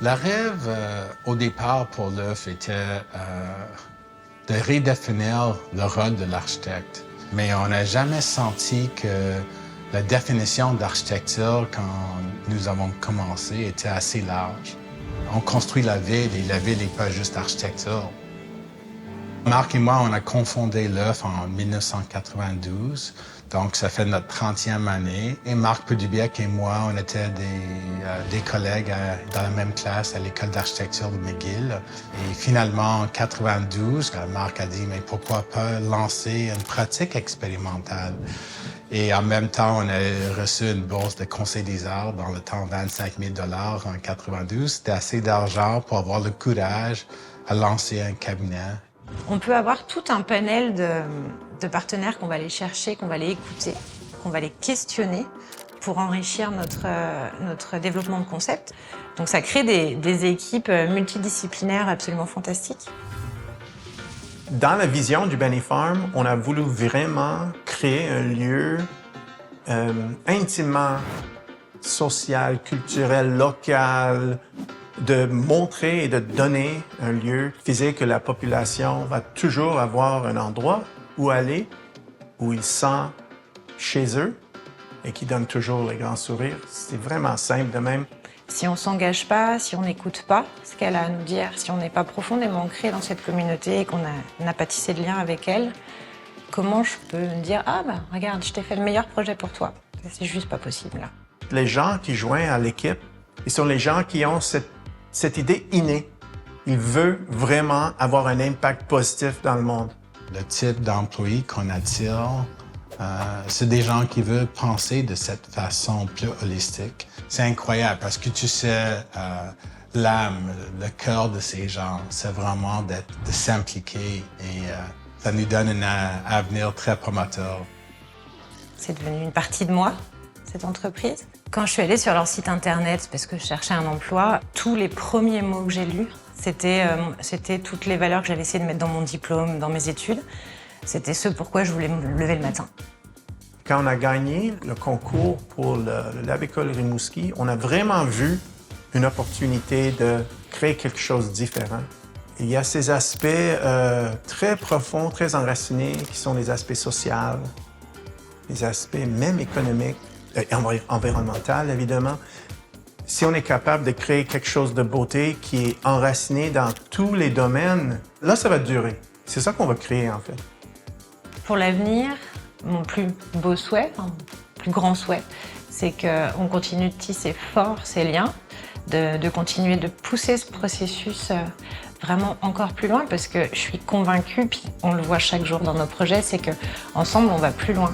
Le rêve, au départ, pour l'œuf, était de redéfinir le rôle de l'architecte. Mais on n'a jamais senti que la définition d'architecture, quand nous avons commencé, était assez large. On construit la ville et la ville n'est pas juste architecture. Marc et moi, on a confondé l'œuf en 1992, donc ça fait notre 30e année. Et Marc Pédubiec et moi, on était des collègues dans la même classe à l'école d'architecture de McGill. Et finalement, en 92, Marc a dit, mais pourquoi pas lancer une pratique expérimentale? Et en même temps, on a reçu une bourse de Conseil des arts dans le temps 25 000 $ en 92. C'était assez d'argent pour avoir le courage à lancer un cabinet. On peut avoir tout un panel de partenaires qu'on va aller chercher, qu'on va aller écouter, qu'on va aller questionner pour enrichir notre développement de concept. Donc ça crée des équipes multidisciplinaires absolument fantastiques. Dans la vision du Benny Farm, on a voulu vraiment créer un lieu intimement social, culturel, local, de montrer et de donner un lieu physique que la population va toujours avoir un endroit où aller, où ils se sentent chez eux et qui donne toujours le grand sourire. C'est vraiment simple de même. Si on ne s'engage pas, si on n'écoute pas ce qu'elle a à nous dire, si on n'est pas profondément ancré dans cette communauté et qu'on n'a pas tissé de lien avec elle, comment je peux me dire « Ah bah regarde, je t'ai fait le meilleur projet pour toi ». C'est juste pas possible là. Les gens qui joignent à l'équipe, ils sont les gens qui ont cette idée innée. Ils veulent vraiment avoir un impact positif dans le monde. Le type d'employé qu'on attire, c'est des gens qui veulent penser de cette façon plus holistique. C'est incroyable parce que tu sais, l'âme, le cœur de ces gens, c'est vraiment de s'impliquer et ça nous donne un avenir très prometteur. C'est devenu une partie de moi, cette entreprise. Quand je suis allée sur leur site internet, parce que je cherchais un emploi, tous les premiers mots que j'ai lus, c'était toutes les valeurs que j'avais essayé de mettre dans mon diplôme, dans mes études. C'était ce pourquoi je voulais me lever le matin. Quand on a gagné le concours pour l'Avicole Rimouski, on a vraiment vu une opportunité de créer quelque chose de différent. Il y a ces aspects très profonds, très enracinés, qui sont les aspects sociaux, les aspects même économiques, environnementaux, évidemment. Si on est capable de créer quelque chose de beauté qui est enraciné dans tous les domaines, là, ça va durer. C'est ça qu'on va créer, en fait. Pour l'avenir, mon plus beau souhait, mon plus grand souhait, c'est qu'on continue de tisser fort ces liens, de continuer de pousser ce processus vraiment encore plus loin, parce que je suis convaincue, puis on le voit chaque jour dans nos projets, c'est qu'ensemble, on va plus loin.